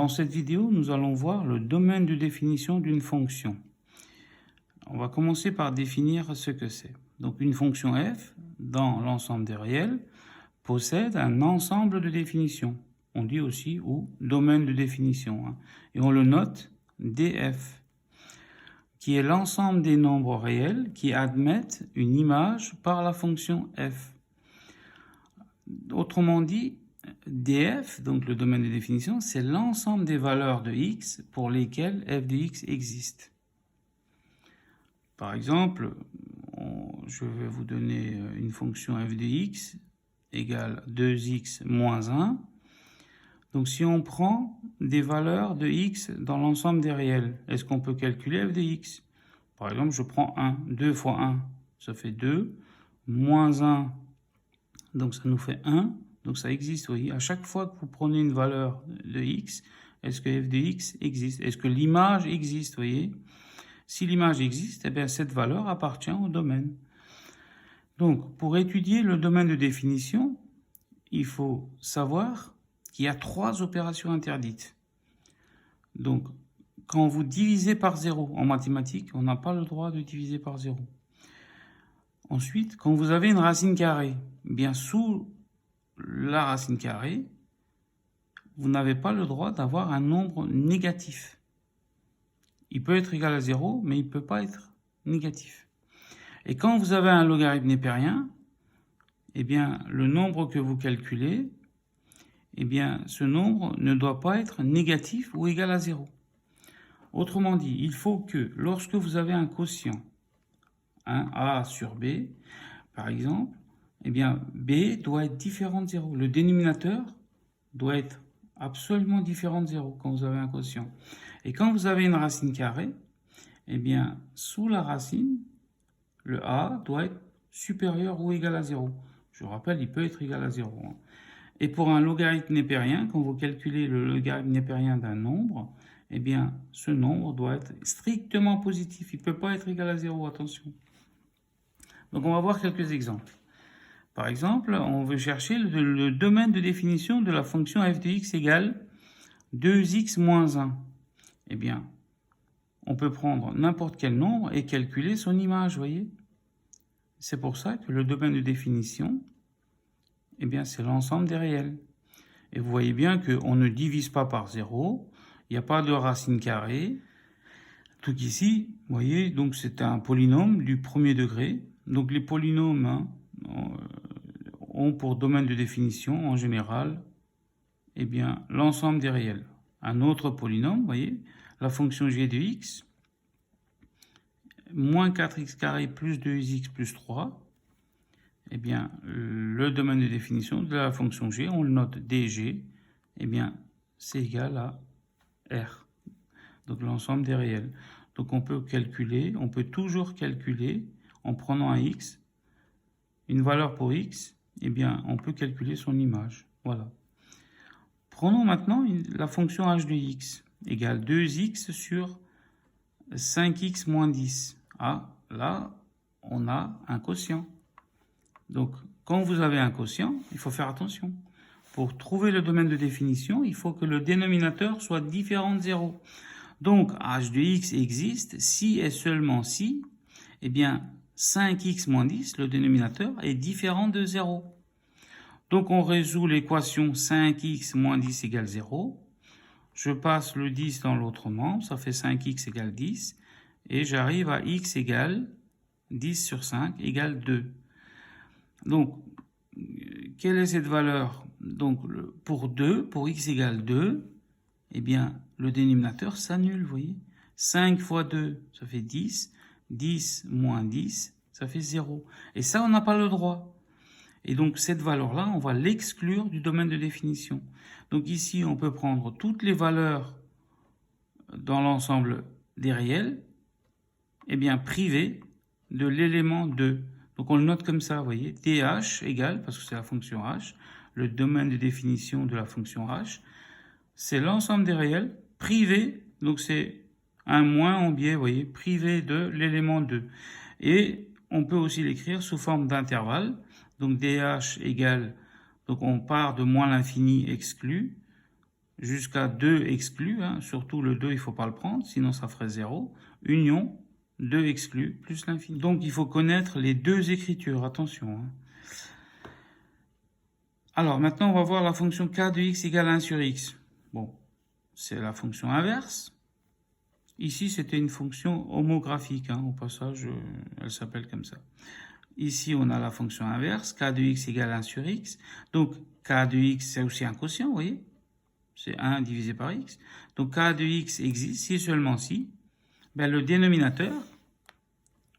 Dans cette vidéo, nous allons voir le domaine de définition d'une fonction. On va commencer par définir ce que c'est. Donc une fonction f, dans l'ensemble des réels, possède un ensemble de définitions. On dit aussi ou domaine de définition. Et on le note df, qui est l'ensemble des nombres réels qui admettent une image par la fonction f. Autrement dit, df, donc le domaine de définition, c'est l'ensemble des valeurs de x pour lesquelles f de x existe. Par exemple, je vais vous donner une fonction f de x égale 2x moins 1. Donc si on prend des valeurs de x dans l'ensemble des réels, est-ce qu'on peut calculer f de x? Par exemple, je prends 1, 2 fois 1, ça fait 2, moins 1, donc ça nous fait 1. Donc ça existe, vous voyez. À chaque fois que vous prenez une valeur de x, est-ce que f de x existe? Est-ce que l'image existe, vous voyez? Si l'image existe, eh bien cette valeur appartient au domaine. Donc, pour étudier le domaine de définition, il faut savoir qu'il y a 3 opérations interdites. Donc, quand vous divisez par 0 en mathématiques, on n'a pas le droit de diviser par 0. Ensuite, quand vous avez une racine carrée, bien sous la racine carrée, vous n'avez pas le droit d'avoir un nombre négatif. Il peut être égal à 0, mais il ne peut pas être négatif. Et quand vous avez un logarithme népérien, eh bien, le nombre que vous calculez, eh bien, ce nombre ne doit pas être négatif ou égal à 0. Autrement dit, il faut que lorsque vous avez un quotient, A sur B, par exemple, eh bien, B doit être différent de 0. Le dénominateur doit être absolument différent de 0 quand vous avez un quotient. Et quand vous avez une racine carrée, eh bien, sous la racine, le A doit être supérieur ou égal à 0. Je vous rappelle, il peut être égal à 0. Et pour un logarithme népérien, quand vous calculez le logarithme népérien d'un nombre, eh bien, ce nombre doit être strictement positif. Il ne peut pas être égal à 0, attention. Donc, on va voir quelques exemples. Par exemple, on veut chercher le domaine de définition de la fonction f de x égale 2x moins 1. Eh bien, on peut prendre n'importe quel nombre et calculer son image, vous voyez. C'est pour ça que le domaine de définition, eh bien, c'est l'ensemble des réels. Et vous voyez bien qu'on ne divise pas par 0, il n'y a pas de racine carrée. Tout ici, vous voyez, donc c'est un polynôme du premier degré. Donc les polynômes ont pour domaine de définition, en général, eh bien, l'ensemble des réels. Un autre polynôme, vous voyez, la fonction g de x, moins 4x carré plus 2x plus 3, eh bien, le domaine de définition de la fonction g, on le note dg, eh bien, c'est égal à r. Donc l'ensemble des réels. Donc on peut calculer, on peut toujours calculer, en prenant un x, une valeur pour x, eh bien, on peut calculer son image. Voilà. Prenons maintenant la fonction h de x égale 2x sur 5x moins 10. Ah, là, on a un quotient. Donc, quand vous avez un quotient, il faut faire attention. Pour trouver le domaine de définition, il faut que le dénominateur soit différent de 0. Donc, h de x existe si et seulement si, eh bien, 5x moins 10, le dénominateur, est différent de 0. Donc, on résout l'équation 5x moins 10 égale 0. Je passe le 10 dans l'autre membre, ça fait 5x égale 10. Et j'arrive à x égale 10 sur 5 égale 2. Donc, quelle est cette valeur? Donc, pour 2, pour x égale 2, eh bien, le dénominateur s'annule, vous voyez. 5 fois 2, ça fait 10. 10 moins 10, ça fait 0. Et ça, on n'a pas le droit. Et donc, cette valeur-là, on va l'exclure du domaine de définition. Donc ici, on peut prendre toutes les valeurs dans l'ensemble des réels, eh bien, privées de l'élément 2. Donc, on le note comme ça, vous voyez. dh égale, parce que c'est la fonction h, le domaine de définition de la fonction h, c'est l'ensemble des réels privés, donc c'est un moins en biais, vous voyez, privé de l'élément 2. Et on peut aussi l'écrire sous forme d'intervalle. Donc dh égale, donc on part de moins l'infini exclu, jusqu'à 2 exclus, hein, surtout le 2, il ne faut pas le prendre, sinon ça ferait 0, union 2 exclus plus l'infini. Donc il faut connaître les deux écritures, attention. Hein. Alors maintenant on va voir la fonction k de x égale 1 sur x. Bon, c'est la fonction inverse. Ici c'était une fonction homographique, hein, au passage elle s'appelle comme ça. Ici on a la fonction inverse, k de x égale 1 sur x. Donc k de x c'est aussi un quotient, vous voyez. C'est 1 divisé par x. Donc k de x existe si et seulement si ben, le dénominateur,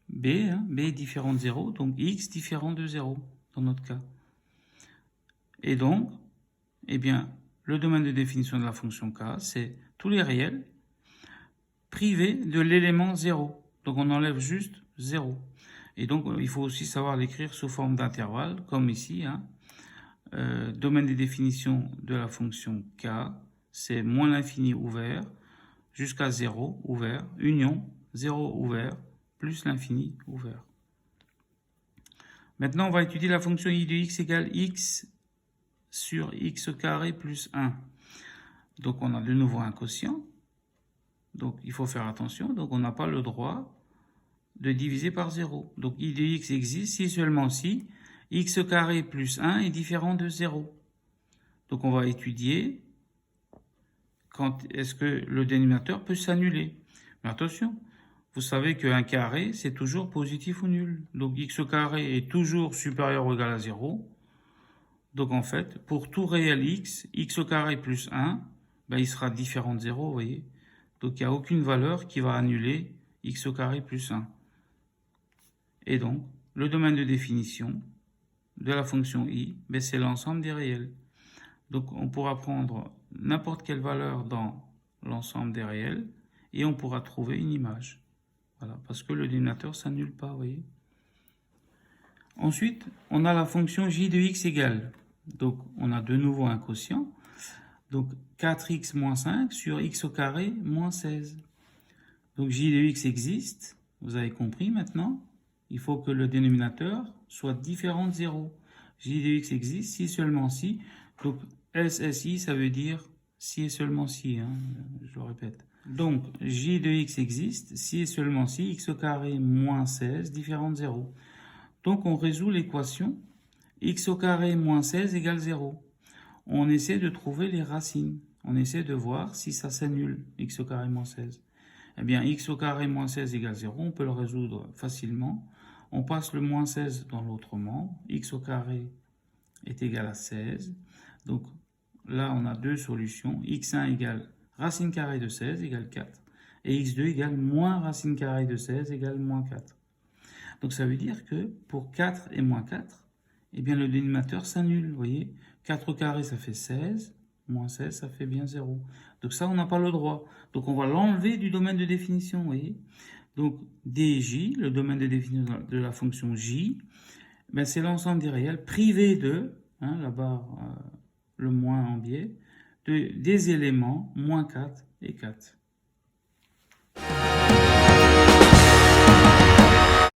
b, hein, b est différent de 0, donc x différent de 0 dans notre cas. Et donc, eh bien, le domaine de définition de la fonction k, c'est tous les réels privés de l'élément 0. Donc on enlève juste 0. Et donc il faut aussi savoir l'écrire sous forme d'intervalle, comme ici. Hein. Domaine de définition de la fonction k, c'est moins l'infini ouvert jusqu'à 0 ouvert, union 0 ouvert plus l'infini ouvert. Maintenant, on va étudier la fonction i de x égale x sur x carré plus 1. Donc, on a de nouveau un quotient. Donc, il faut faire attention. Donc, on n'a pas le droit de diviser par 0. Donc, i de x existe si et seulement si x carré plus 1 est différent de 0. Donc, on va étudier quand est-ce que le dénominateur peut s'annuler. Mais attention, vous savez qu'un carré, c'est toujours positif ou nul. Donc x carré est toujours supérieur ou égal à 0. Donc en fait, pour tout réel x, x carré plus 1, ben, il sera différent de 0, vous voyez. Donc il n'y a aucune valeur qui va annuler x carré plus 1. Et donc, le domaine de définition de la fonction i, ben, c'est l'ensemble des réels. Donc on pourra prendre n'importe quelle valeur dans l'ensemble des réels et on pourra trouver une image. Voilà, parce que le dénominateur ne s'annule pas, vous voyez. Ensuite, on a la fonction j de x égale. Donc on a de nouveau un quotient. Donc 4x moins 5 sur x au carré moins 16. Donc j de x existe, vous avez compris maintenant. Il faut que le dénominateur soit différent de 0. J de x existe si seulement si. Donc SSI, ça veut dire si et seulement si, hein, je le répète. Donc, j de x existe si et seulement si x au carré moins 16 différent de 0. Donc, on résout l'équation x au carré moins 16 égale 0. On essaie de trouver les racines. On essaie de voir si ça s'annule, x au carré moins 16. Eh bien, x au carré moins 16 égale 0, on peut le résoudre facilement. On passe le moins 16 dans l'autre membre. X au carré est égal à 16. Donc, là, on a deux solutions. x1 égale racine carrée de 16 égale 4. Et x2 égale moins racine carrée de 16 égale moins 4. Donc, ça veut dire que pour 4 et moins 4, eh bien, le dénominateur s'annule. Vous voyez, 4 au carré, ça fait 16. Moins 16, ça fait bien 0. Donc, ça, on n'a pas le droit. Donc, on va l'enlever du domaine de définition. Vous voyez. Donc, dj, le domaine de définition de la fonction j, ben, c'est l'ensemble des réels privés de, hein, la barre, le moins en biais, des éléments moins 4 et 4.